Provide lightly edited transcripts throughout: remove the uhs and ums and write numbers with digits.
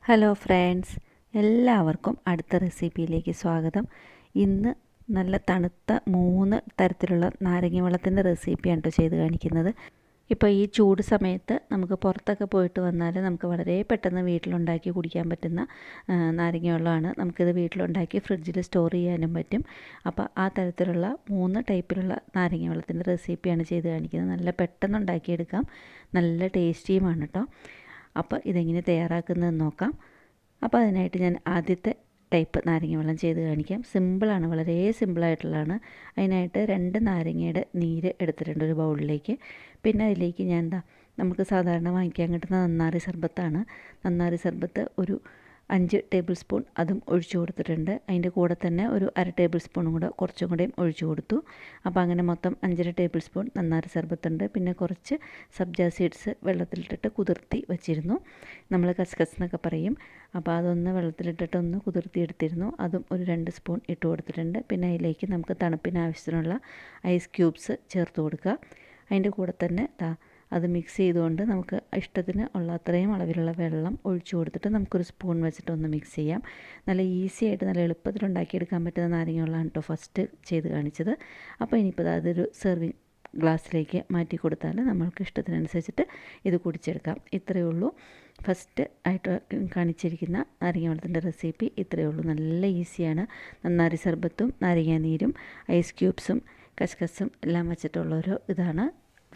Hello friends, എല്ലാവർക്കും അടുത്ത റെസിപ്പിയിലേക്ക് സ്വാഗതം. ഇന്ന് നല്ല തണുത്ത 3 തരത്തിലുള്ള നാരങ്ങ വെള്ളത്തിൻ്റെ റെസിപ്പിയാണ് കേട്ടോ ചെയ്ത് കാണിക്കുന്നത്. ഇപ്പോൾ ഈ ചൂട് സമയത്ത് നമുക്ക് പുറത്തൊക്കെ പോയിട്ട് വന്നാൽ നമുക്ക് വളരെ പെട്ടെന്ന് വീട്ടിലുണ്ടാക്കി കുടിക്കാൻ പറ്റുന്ന നാരങ്ങ വെള്ളമാണ്. നമുക്കിത് വീട്ടിലുണ്ടാക്കി ഫ്രിഡ്ജിൽ സ്റ്റോർ ചെയ്യാനും പറ്റും. അപ്പോൾ ആ തരത്തിലുള്ള 3 ടൈപ്പിലുള്ള നാരങ്ങ വെള്ളത്തിൻ്റെ റെസിപ്പിയാണ് ചെയ്ത് കാണിക്കുന്നത്. നല്ല പെട്ടെന്ന് ഉണ്ടാക്കിയെടുക്കാം, നല്ല ടേസ്റ്റിയുമാണ് കേട്ടോ. അപ്പോൾ ഇതെങ്ങനെ തയ്യാറാക്കുന്നതെന്ന് നോക്കാം. അപ്പോൾ അതിനായിട്ട് ഞാൻ ആദ്യത്തെ ടൈപ്പ് നാരങ്ങ വെള്ളം ചെയ്ത് കാണിക്കാം. സിമ്പിളാണ്, വളരെ സിമ്പിളായിട്ടുള്ളതാണ്. അതിനായിട്ട് 2 നാരങ്ങയുടെ നീര് എടുത്തിട്ടുണ്ട് ഒരു ബൗളിലേക്ക്. പിന്നെ അതിലേക്ക് ഞാൻ നമുക്ക് സാധാരണ വാങ്ങിക്കാൻ കിട്ടുന്ന നന്നാരി സർബത്താണ്. നന്നാരി സർബത്ത് ഒരു 5 ടേബിൾ സ്പൂൺ അതും ഒഴിച്ചു കൊടുത്തിട്ടുണ്ട്. അതിൻ്റെ കൂടെ തന്നെ ഒരു 1/2 ടേബിൾ സ്പൂണും കൂടെ കുറച്ചും കൂടെയും ഒഴിച്ചു കൊടുത്തു. അപ്പോൾ അങ്ങനെ മൊത്തം 5.5 ടേബിൾ സ്പൂൺ നന്നാരി സർബത്തുണ്ട്. പിന്നെ കുറച്ച് സബ്ജ സീഡ്സ് വെള്ളത്തിലിട്ടിട്ട് കുതിർത്തി വെച്ചിരുന്നു. നമ്മൾ കസ്കസ് എന്നൊക്കെ പറയും. അപ്പോൾ അതൊന്ന് വെള്ളത്തിലിട്ടിട്ട് ഒന്ന് കുതിർത്തി എടുത്തിരുന്നു. അതും ഒരു 2 സ്പൂൺ ഇട്ട് കൊടുത്തിട്ടുണ്ട്. പിന്നെ അതിലേക്ക് നമുക്ക് തണുപ്പിന് ആവശ്യത്തിനുള്ള ഐസ് ക്യൂബ്സ് ചേർത്ത് കൊടുക്കുക. അതിൻ്റെ കൂടെ തന്നെ അത് മിക്സ് ചെയ്തുകൊണ്ട് നമുക്ക് ഇഷ്ടത്തിന് ഉള്ള അത്രയും അളവിലുള്ള വെള്ളം ഒഴിച്ചു കൊടുത്തിട്ട് നമുക്കൊരു സ്പൂൺ വെച്ചിട്ട് ഒന്ന് മിക്സ് ചെയ്യാം. നല്ല ഈസി ആയിട്ട് നല്ല എളുപ്പത്തിൽ ഉണ്ടാക്കിയെടുക്കാൻ പറ്റുന്ന നാരങ്ങ വെള്ളമാണ് കേട്ടോ ഫസ്റ്റ് ചെയ്ത് കാണിച്ചത്. അപ്പോൾ ഇനിയിപ്പോൾ അതൊരു സെർവിങ് ഗ്ലാസ്സിലേക്ക് മാറ്റി കൊടുത്താൽ നമ്മൾക്ക് ഇഷ്ടത്തിനനുസരിച്ചിട്ട് ഇത് കുടിച്ചെടുക്കാം. ഇത്രയേ ഉള്ളൂ. ഫസ്റ്റ് ആയിട്ട് കാണിച്ചിരിക്കുന്ന നാരങ്ങ വെള്ളത്തിൻ്റെ റെസിപ്പി ഇത്രയേ ഉള്ളൂ. നല്ല ഈസിയാണ്. നന്നാരി സർബത്തും നാരങ്ങ നീരും ഐസ് ക്യൂബ്സും കസ്കസും എല്ലാം വെച്ചിട്ടുള്ളൊരു ഇതാണ്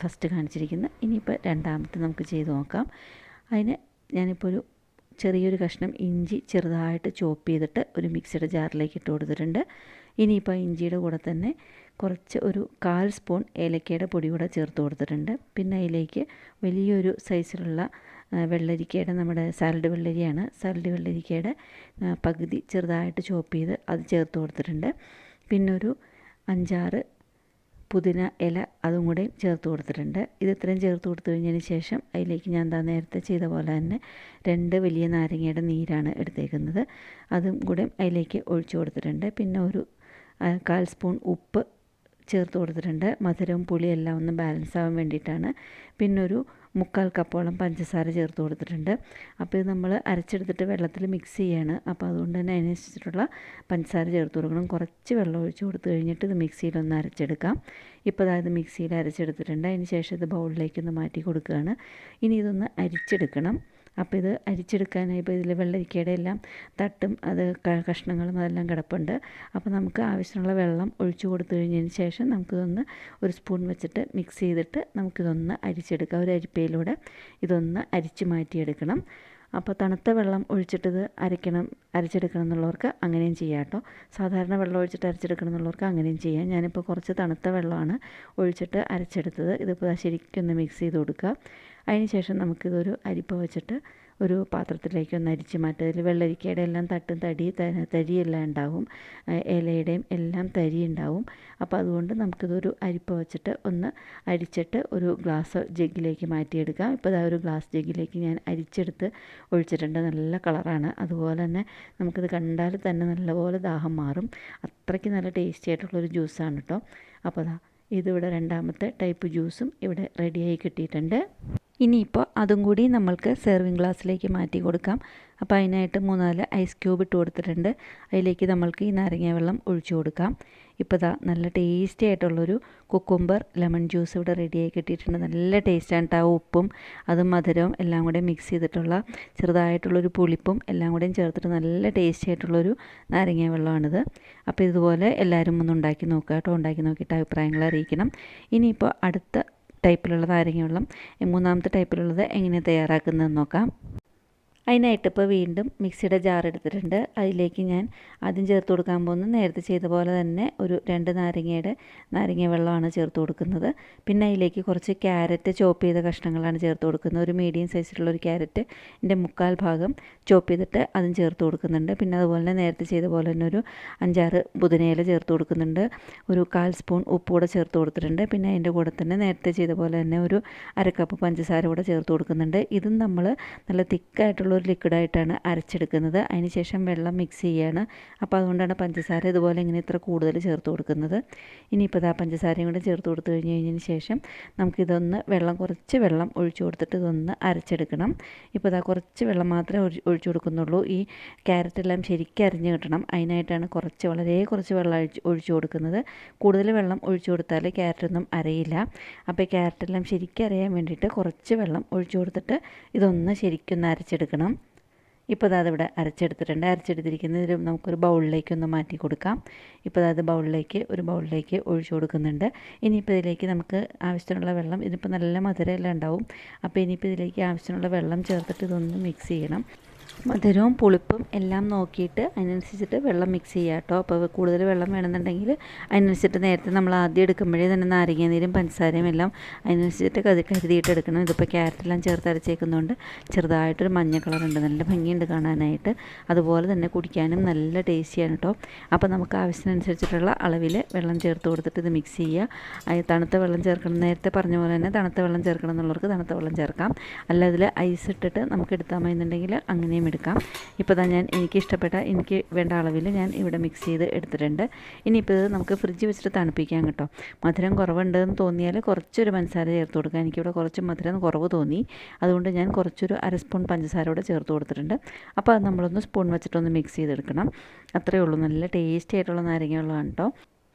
ഫസ്റ്റ് കാണിച്ചിരിക്കുന്നത്. ഇനിയിപ്പോൾ രണ്ടാമത്തെ നമുക്ക് ചെയ്ത് നോക്കാം. അതിന് ഞാനിപ്പോൾ ഒരു ചെറിയൊരു കഷ്ണം ഇഞ്ചി ചെറുതായിട്ട് ചോപ്പ് ചെയ്തിട്ട് ഒരു മിക്സിയുടെ ജാറിലേക്ക് ഇട്ട് കൊടുത്തിട്ടുണ്ട്. ഇനിയിപ്പോൾ ഇഞ്ചിയുടെ കൂടെ തന്നെ കുറച്ച് ഒരു 1/4 സ്പൂൺ ഏലക്കയുടെ പൊടി കൂടെ ചേർത്ത് കൊടുത്തിട്ടുണ്ട്. പിന്നെ അതിലേക്ക് വലിയൊരു സൈസിലുള്ള വെള്ളരിക്കയുടെ, നമ്മുടെ സാലഡ് വെള്ളരിയാണ്, സാലഡ് വെള്ളരിക്കയുടെ പകുതി ചെറുതായിട്ട് ചോപ്പ് ചെയ്ത് അത് ചേർത്ത് കൊടുത്തിട്ടുണ്ട്. പിന്നെ ഒരു 5-6 പുതിന ഇല അതും കൂടെ ചേർത്ത് കൊടുത്തിട്ടുണ്ട്. ഇത് ഇത്രയും ചേർത്ത് കൊടുത്തു കഴിഞ്ഞതിന് ശേഷം അതിലേക്ക് ഞാൻ നേരത്തെ ചെയ്ത പോലെ തന്നെ 2 വലിയ നാരങ്ങയുടെ നീരാണ് എടുത്തേക്കുന്നത്. അതും കൂടെ അതിലേക്ക് ഒഴിച്ചു കൊടുത്തിട്ടുണ്ട്. പിന്നെ ഒരു 1/4 സ്പൂൺ ഉപ്പ് ചേർത്ത് കൊടുത്തിട്ടുണ്ട്. മധുരവും പുളിയും എല്ലാം ഒന്ന് ബാലൻസ് ആവാൻ വേണ്ടിയിട്ടാണ്. പിന്നെ ഒരു 3/4 കപ്പോളം പഞ്ചസാര ചേർത്ത് കൊടുത്തിട്ടുണ്ട്. അപ്പോൾ ഇത് നമ്മൾ അരച്ചെടുത്തിട്ട് വെള്ളത്തിൽ മിക്സ് ചെയ്യാണ്. അപ്പോൾ അതുകൊണ്ട് തന്നെ അതിനനുസരിച്ചിട്ടുള്ള പഞ്ചസാര ചേർത്ത് കൊടുക്കണം. കുറച്ച് വെള്ളം ഒഴിച്ച് കൊടുത്ത് കഴിഞ്ഞിട്ട് ഇത് മിക്സിയിലൊന്ന് അരച്ചെടുക്കാം. ഇപ്പോൾ അതായത് മിക്സിയിൽ അരച്ചെടുത്തിട്ടുണ്ട്. അതിന് ശേഷം ഇത് ബൗളിലേക്കൊന്ന് മാറ്റി കൊടുക്കുകയാണ്. ഇനി ഇതൊന്ന് അരിച്ചെടുക്കണം. അപ്പോൾ ഇത് അരിച്ചെടുക്കാനായി ഇപ്പോൾ ഇതിൽ വെള്ളരിക്കയുടെ എല്ലാം തട്ടും അത് കഷ്ണങ്ങളും അതെല്ലാം കിടപ്പുണ്ട്. അപ്പോൾ നമുക്ക് ആവശ്യമുള്ള വെള്ളം ഒഴിച്ചു കൊടുത്തു കഴിഞ്ഞതിന് ശേഷം നമുക്കിതൊന്ന് ഒരു സ്പൂൺ വെച്ചിട്ട് മിക്സ് ചെയ്തിട്ട് നമുക്കിതൊന്ന് അരിച്ചെടുക്കാം. ഒരു അരിപ്പയിലൂടെ ഇതൊന്ന് അരിച്ച് മാറ്റിയെടുക്കണം. അപ്പോൾ തണുത്ത വെള്ളം ഒഴിച്ചിട്ടിത് അരച്ചെടുക്കണം എന്നുള്ളവർക്ക് അങ്ങനെയും ചെയ്യാം കേട്ടോ. സാധാരണ വെള്ളം ഒഴിച്ചിട്ട് അരച്ചെടുക്കണം എന്നുള്ളവർക്ക് അങ്ങനെയും ചെയ്യാം. ഞാനിപ്പോൾ കുറച്ച് തണുത്ത വെള്ളമാണ് ഒഴിച്ചിട്ട് അരച്ചെടുത്തത്. ഇതിപ്പോൾ ശരിക്കൊന്ന് മിക്സ് ചെയ്ത് കൊടുക്കുക. അതിന് ശേഷം നമുക്കിതൊരു അരിപ്പ വെച്ചിട്ട് ഒരു പാത്രത്തിലേക്ക് ഒന്ന് അരിച്ച് മാറ്റുക. അതിൽ വെള്ളരിക്കയുടെ എല്ലാം തട്ടും തരിയെല്ലാം ഉണ്ടാവും, ഇലയുടെയും എല്ലാം തരി ഉണ്ടാവും. അപ്പോൾ അതുകൊണ്ട് നമുക്കിതൊരു അരിപ്പ വെച്ചിട്ട് ഒന്ന് അരിച്ചിട്ട് ഒരു ഗ്ലാസ് ജഗ്ഗിലേക്ക് മാറ്റിയെടുക്കാം. ഇപ്പോൾ ഒരു ഗ്ലാസ് ജഗ്ഗിലേക്ക് ഞാൻ അരിച്ചെടുത്ത് ഒഴിച്ചിട്ടുണ്ട്. നല്ല കളറാണ്. അതുപോലെ തന്നെ നമുക്കിത് കണ്ടാൽ തന്നെ നല്ലപോലെ ദാഹം മാറും. അത്രയ്ക്ക് നല്ല ടേസ്റ്റി ആയിട്ടുള്ളൊരു ജ്യൂസാണ് കേട്ടോ. അപ്പോൾ ഇതിവിടെ രണ്ടാമത്തെ ടൈപ്പ് ജ്യൂസും ഇവിടെ റെഡിയായി കിട്ടിയിട്ടുണ്ട്. ഇനിയിപ്പോൾ അതും കൂടി നമ്മൾക്ക് സെർവിങ് ഗ്ലാസ്സിലേക്ക് മാറ്റി കൊടുക്കാം. അപ്പോൾ അതിനായിട്ട് 3-4 ഐസ് ക്യൂബ് ഇട്ട് കൊടുത്തിട്ടുണ്ട്. അതിലേക്ക് നമ്മൾക്ക് ഈ നാരങ്ങ വെള്ളം ഒഴിച്ചു കൊടുക്കാം. ഇപ്പോൾ നല്ല ടേസ്റ്റി ആയിട്ടുള്ളൊരു കുക്കുംബർ ലെമൺ ജ്യൂസ് ഇവിടെ റെഡിയായി കിട്ടിയിട്ടുണ്ട്. നല്ല ടേസ്റ്റാണ് കേട്ടോ. ഉപ്പും അതും മധുരവും എല്ലാം കൂടെ മിക്സ് ചെയ്തിട്ടുള്ള ചെറുതായിട്ടുള്ളൊരു പുളിപ്പും എല്ലാം കൂടെയും ചേർത്തിട്ട് നല്ല ടേസ്റ്റി ആയിട്ടുള്ളൊരു നാരങ്ങ വെള്ളമാണിത്. അപ്പോൾ ഇതുപോലെ എല്ലാവരും ഒന്ന് ഉണ്ടാക്കി നോക്കുക കേട്ടോ. ഉണ്ടാക്കി നോക്കിയിട്ട് അഭിപ്രായങ്ങൾ അറിയിക്കണം. ഇനിയിപ്പോൾ അടുത്ത ടൈപ്പിലുള്ള നാരങ്ങ വെള്ളം, 3ാമത്തെ ടൈപ്പിലുള്ളത് എങ്ങനെ തയ്യാറാക്കുന്നതെന്ന് നോക്കാം. അതിനായിട്ട് ഇപ്പോൾ വീണ്ടും മിക്സിയുടെ ജാർ എടുത്തിട്ടുണ്ട്. അതിലേക്ക് ഞാൻ ആദ്യം ചേർത്ത് കൊടുക്കാൻ പോകുന്നത് നേരത്തെ ചെയ്ത പോലെ തന്നെ ഒരു 2 നാരങ്ങ വെള്ളമാണ് ചേർത്ത് കൊടുക്കുന്നത്. പിന്നെ അതിലേക്ക് കുറച്ച് ക്യാരറ്റ് ചോപ്പ് ചെയ്ത കഷ്ണങ്ങളാണ് ചേർത്ത് കൊടുക്കുന്നത്. ഒരു മീഡിയം സൈസിലുള്ളൊരു ക്യാരറ്റിൻ്റെ 1/4 ഭാഗം ചോപ്പ് ചെയ്തിട്ട് അതും ചേർത്ത് കൊടുക്കുന്നുണ്ട്. പിന്നെ അതുപോലെ തന്നെ നേരത്തെ ചെയ്ത പോലെ തന്നെ ഒരു 5-6 പുതിനയില ചേർത്ത് കൊടുക്കുന്നുണ്ട്. ഒരു 1/4 സ്പൂൺ ഉപ്പ് കൂടെ ചേർത്ത് കൊടുത്തിട്ടുണ്ട്. പിന്നെ അതിൻ്റെ കൂടെ തന്നെ നേരത്തെ ചെയ്ത പോലെ തന്നെ ഒരു 1/2 കപ്പ് പഞ്ചസാര കൂടെ ചേർത്ത് കൊടുക്കുന്നുണ്ട്. ഇതും നമ്മൾ നല്ല തിക്കായിട്ടുള്ള ഒരു ലിക്വിഡായിട്ടാണ് അരച്ചെടുക്കുന്നത്. അതിന് ശേഷം വെള്ളം മിക്സ് ചെയ്യുകയാണ്. അപ്പോൾ അതുകൊണ്ടാണ് പഞ്ചസാര ഇതുപോലെ ഇങ്ങനെ ഇത്ര കൂടുതൽ ചേർത്ത് കൊടുക്കുന്നത്. ഇനിയിപ്പോൾ ഇതാ പഞ്ചസാരയും കൂടെ ചേർത്ത് കൊടുത്തു കഴിഞ്ഞതിന് ശേഷം നമുക്കിതൊന്ന് കുറച്ച് വെള്ളം ഒഴിച്ചു കൊടുത്തിട്ട് ഇതൊന്ന് അരച്ചെടുക്കണം. ഇപ്പോൾ ഇതാ കുറച്ച് വെള്ളം മാത്രമേ ഒഴിച്ചു കൊടുക്കുന്നുള്ളൂ. ഈ ക്യാരറ്റെല്ലാം ശരിക്കും അരിഞ്ഞ് കിട്ടണം. അതിനായിട്ടാണ് വളരെ കുറച്ച് വെള്ളം ഒഴിച്ചു കൊടുക്കുന്നത്. കൂടുതൽ വെള്ളം ഒഴിച്ചു കൊടുത്താൽ ക്യാരറ്റൊന്നും അരയില്ല. അപ്പോൾ ഈ ക്യാരറ്റെല്ലാം ശരിക്കും അരയാൻ വേണ്ടിയിട്ട് കുറച്ച് വെള്ളം ഒഴിച്ചു കൊടുത്തിട്ട് ഇതൊന്ന് ശരിക്കൊന്ന് അരച്ചെടുക്കണം. ഇപ്പോൾ അതിവിടെ അരച്ചെടുത്തിട്ടുണ്ട്. അരച്ചെടുത്തിരിക്കുന്നത് നമുക്കൊരു ബൗളിലേക്കൊന്ന് മാറ്റി കൊടുക്കാം. ഇപ്പോൾ അത് ഒരു ബൗളിലേക്ക് ഒഴിച്ചു കൊടുക്കുന്നുണ്ട്. ഇനിയിപ്പോൾ ഇതിലേക്ക് നമുക്ക് ആവശ്യത്തിനുള്ള വെള്ളം, ഇതിപ്പോൾ നല്ല മധുരമെല്ലാം ഉണ്ടാവും. അപ്പോൾ ഇനിയിപ്പോൾ ഇതിലേക്ക് ആവശ്യത്തിനുള്ള വെള്ളം ചേർത്തിട്ട് ഇതൊന്ന് മിക്സ് ചെയ്യണം. മധുരവും പുളിപ്പും എല്ലാം നോക്കിയിട്ട് അതിനനുസരിച്ചിട്ട് വെള്ളം മിക്സ് ചെയ്യുക കേട്ടോ. അപ്പോൾ കൂടുതൽ വെള്ളം വേണമെന്നുണ്ടെങ്കിൽ അതിനനുസരിച്ചിട്ട് നേരത്തെ നമ്മൾ ആദ്യം എടുക്കുമ്പോഴേ തന്നെ നാരങ്ങാനീരും പഞ്ചസാരയും എല്ലാം അതിനനുസരിച്ചിട്ട് കരുതിയിട്ട് എടുക്കണം. ഇതിപ്പോൾ ക്യാരറ്റെല്ലാം ചേർത്ത് അരച്ചേക്കുന്നതുകൊണ്ട് ചെറുതായിട്ടൊരു മഞ്ഞ കളറുണ്ട്, നല്ല ഭംഗിയുണ്ട് കാണാനായിട്ട്. അതുപോലെ തന്നെ കുടിക്കാനും നല്ല ടേസ്റ്റിയാണ് കേട്ടോ. അപ്പോൾ നമുക്ക് ആവശ്യത്തിനനുസരിച്ചിട്ടുള്ള അളവിൽ വെള്ളം ചേർത്ത് കൊടുത്തിട്ട് ഇത് മിക്സ് ചെയ്യുക. തണുത്ത വെള്ളം ചേർക്കണം, നേരത്തെ പറഞ്ഞ പോലെ തന്നെ തണുത്ത വെള്ളം ചേർക്കണം എന്നുള്ളവർക്ക് തണുത്ത വെള്ളം ചേർക്കാം. അല്ല അതിൽ ഐസ് ഇട്ടിട്ട് നമുക്ക് എടുത്താൽ മതി എന്നുണ്ടെങ്കിൽ അങ്ങനെയും എടുക്കാം. ഇപ്പോൾ എനിക്ക് വേണ്ട അളവിൽ ഞാൻ ഇവിടെ മിക്സ് ചെയ്ത് എടുത്തിട്ടുണ്ട്. ഇനിയിപ്പോൾ ഇത് നമുക്ക് ഫ്രിഡ്ജ് വെച്ചിട്ട് തണുപ്പിക്കാം കേട്ടോ. മധുരം കുറവുണ്ടെന്ന് തോന്നിയാൽ കുറച്ചൊരു പഞ്ചസാര ചേർത്ത് കൊടുക്കുക. എനിക്കിവിടെ കുറച്ച് മധുരം കുറവ് തോന്നി, അതുകൊണ്ട് ഞാൻ കുറച്ചൊരു 1/2 സ്പൂൺ പഞ്ചസാര കൂടെ ചേർത്ത് കൊടുത്തിട്ടുണ്ട്. അപ്പോൾ അത് നമ്മളൊന്ന് സ്പൂൺ വെച്ചിട്ടൊന്ന് മിക്സ് ചെയ്തെടുക്കണം. അത്രയേ ഉള്ളൂ. നല്ല ടേസ്റ്റി ആയിട്ടുള്ള നാരങ്ങ വെള്ളമാണ് കേട്ടോ.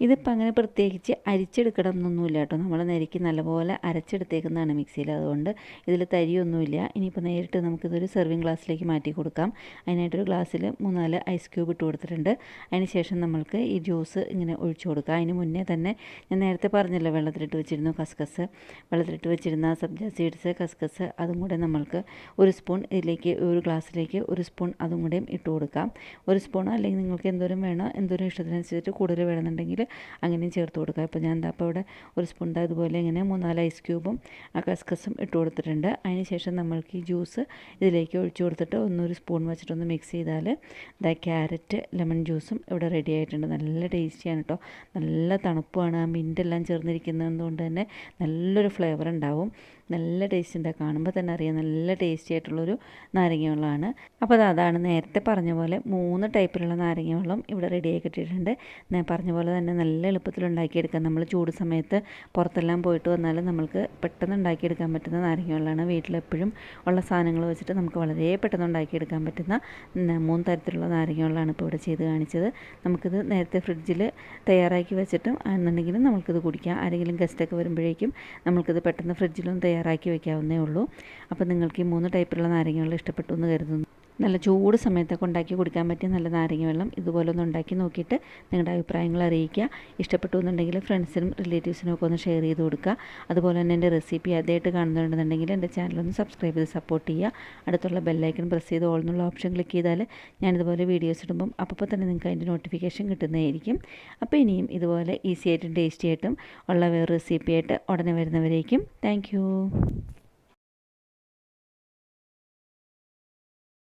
ഇതിപ്പോൾ അങ്ങനെ പ്രത്യേകിച്ച് അരിച്ചെടുക്കണം എന്നൊന്നുമില്ല കേട്ടോ. നമ്മൾ നെരുക്കി നല്ലപോലെ അരച്ചെടുത്തേക്കുന്നതാണ് മിക്സിയിൽ, അതുകൊണ്ട് ഇതിൽ തരിയൊന്നുമില്ല. ഇനിയിപ്പോൾ നേരിട്ട് നമുക്കിതൊരു സെർവിങ് ഗ്ലാസ്സിലേക്ക് മാറ്റി കൊടുക്കാം. അതിനായിട്ടൊരു ഗ്ലാസ്സിൽ 3-4 ഐസ് ക്യൂബ് ഇട്ട് കൊടുത്തിട്ടുണ്ട്. അതിന് ശേഷം നമ്മൾക്ക് ഈ ജ്യൂസ് ഇങ്ങനെ ഒഴിച്ചു കൊടുക്കാം. അതിന് മുന്നേ തന്നെ ഞാൻ നേരത്തെ പറഞ്ഞല്ലോ, വെള്ളത്തിലിട്ട് വെച്ചിരുന്ന സബ്ജ സീഡ്സ്, കസ്കസ്, അതും കൂടെ നമ്മൾക്ക് ഒരു ഗ്ലാസ്സിലേക്ക് ഒരു സ്പൂൺ അതും കൂടെയും ഇട്ട് കൊടുക്കാം. ഒരു സ്പൂൺ, അല്ലെങ്കിൽ നിങ്ങൾക്ക് എന്തോരം വേണോ, എന്തോരം ഇഷ്ടത്തിനനുസരിച്ചിട്ട് കൂടുതൽ വേണമെന്നുണ്ടെങ്കിൽ അങ്ങനെയും ചേർത്ത് കൊടുക്കുക. ഇപ്പോൾ ഞാൻ അപ്പോൾ ഇവിടെ ഒരു സ്പൂൺ ഇതുപോലെ ഇങ്ങനെ 3-4 ഐസ് ക്യൂബും കസ്കസും ഇട്ട് കൊടുത്തിട്ടുണ്ട്. അതിന് ശേഷം നമ്മൾക്ക് ഈ ജ്യൂസ് ഇതിലേക്ക് ഒഴിച്ചു കൊടുത്തിട്ട് ഒരു സ്പൂൺ വെച്ചിട്ടൊന്ന് മിക്സ് ചെയ്താൽ ക്യാരറ്റ് ലെമൺ ജ്യൂസും ഇവിടെ റെഡി ആയിട്ടുണ്ട്. നല്ല ടേസ്റ്റിയാണ് കേട്ടോ. നല്ല തണുപ്പാണ്. ആ മിൻറ്റെല്ലാം ചേർന്നിരിക്കുന്നതുകൊണ്ട് തന്നെ നല്ലൊരു ഫ്ലേവർ ഉണ്ടാവും. നല്ല ടേസ്റ്റ് ഉണ്ട്. കാണുമ്പോൾ തന്നെ അറിയാം നല്ല ടേസ്റ്റി ആയിട്ടുള്ളൊരു നാരങ്ങ വെള്ളമാണ്. അപ്പോൾ അതാണ് നേരത്തെ പറഞ്ഞ പോലെ 3 ടൈപ്പിലുള്ള നാരങ്ങ വെള്ളം ഇവിടെ റെഡിയായി കിട്ടിയിട്ടുണ്ട്. ഞാൻ പറഞ്ഞ പോലെ തന്നെ നല്ല എളുപ്പത്തിൽ ഉണ്ടാക്കിയെടുക്കാം. നമ്മൾ ചൂട് സമയത്ത് പുറത്തെല്ലാം പോയിട്ട് വന്നാലും നമ്മൾക്ക് പെട്ടെന്ന് ഉണ്ടാക്കിയെടുക്കാൻ പറ്റുന്ന നാരങ്ങ വെള്ളമാണ്. വീട്ടിലെപ്പോഴും ഉള്ള സാധനങ്ങൾ വെച്ചിട്ട് നമുക്ക് വളരെ പെട്ടെന്ന് ഉണ്ടാക്കിയെടുക്കാൻ പറ്റുന്ന 3 തരത്തിലുള്ള നാരങ്ങ വെള്ളമാണ് ഇപ്പോൾ ഇവിടെ ചെയ്ത് കാണിച്ചത്. നമുക്കിത് നേരത്തെ ഫ്രിഡ്ജിൽ തയ്യാറാക്കി വെച്ചിട്ടും എന്നുണ്ടെങ്കിലും നമുക്കിത് കുടിക്കാം. ആരെങ്കിലും ഗസ്റ്റൊക്കെ വരുമ്പോഴേക്കും നമുക്കിത് പെട്ടെന്ന് ഫ്രിഡ്ജിലൊന്നും തയ്യാറാക്കി വയ്ക്കാവുന്നേ ഉള്ളൂ. അപ്പോൾ നിങ്ങൾക്ക് ഈ 3 ടൈപ്പിലുള്ള നാരങ്ങ വെള്ളം ഇഷ്ടപ്പെട്ടു എന്ന് കരുതുന്നു. നല്ല ചൂട് സമയത്തൊക്കെ ഉണ്ടാക്കി കുടിക്കാൻ പറ്റിയ നല്ല നാരങ്ങ വെള്ളം ഇതുപോലെ ഒന്ന് ഉണ്ടാക്കി നോക്കിയിട്ട് നിങ്ങളുടെ അഭിപ്രായങ്ങൾ അറിയിക്കുക. ഇഷ്ടപ്പെട്ടു എന്നുണ്ടെങ്കിൽ ഫ്രണ്ട്സിനും റിലേറ്റീവ്സിനും ഒക്കെ ഒന്ന് ഷെയർ ചെയ്ത് കൊടുക്കുക. അതുപോലെ തന്നെ എൻ്റെ റെസിപ്പി ആദ്യമായിട്ട് കാണുന്നുണ്ടെന്നുണ്ടെങ്കിൽ എൻ്റെ ചാനലൊന്ന് സബ്സ്ക്രൈബ് ചെയ്ത് സപ്പോർട്ട് ചെയ്യുക. അടുത്തുള്ള ബെല്ലൈക്കൺ പ്രസ് ചെയ്ത് ഓൾ എന്നുള്ള ഓപ്ഷൻ ക്ലിക്ക് ചെയ്താൽ ഞാനിതുപോലെ വീഡിയോസ് ഇടുമ്പം അപ്പോൾ തന്നെ നിങ്ങൾക്ക് അതിൻ്റെ നോട്ടിഫിക്കേഷൻ കിട്ടുന്നതായിരിക്കും. അപ്പോൾ ഇനിയും ഇതുപോലെ ഈസി ആയിട്ടും ടേസ്റ്റി ആയിട്ടും ഉള്ള വേറെ റെസിപ്പി ആയിട്ട് ഉടനെ വരുന്നവരേക്കും താങ്ക് യു.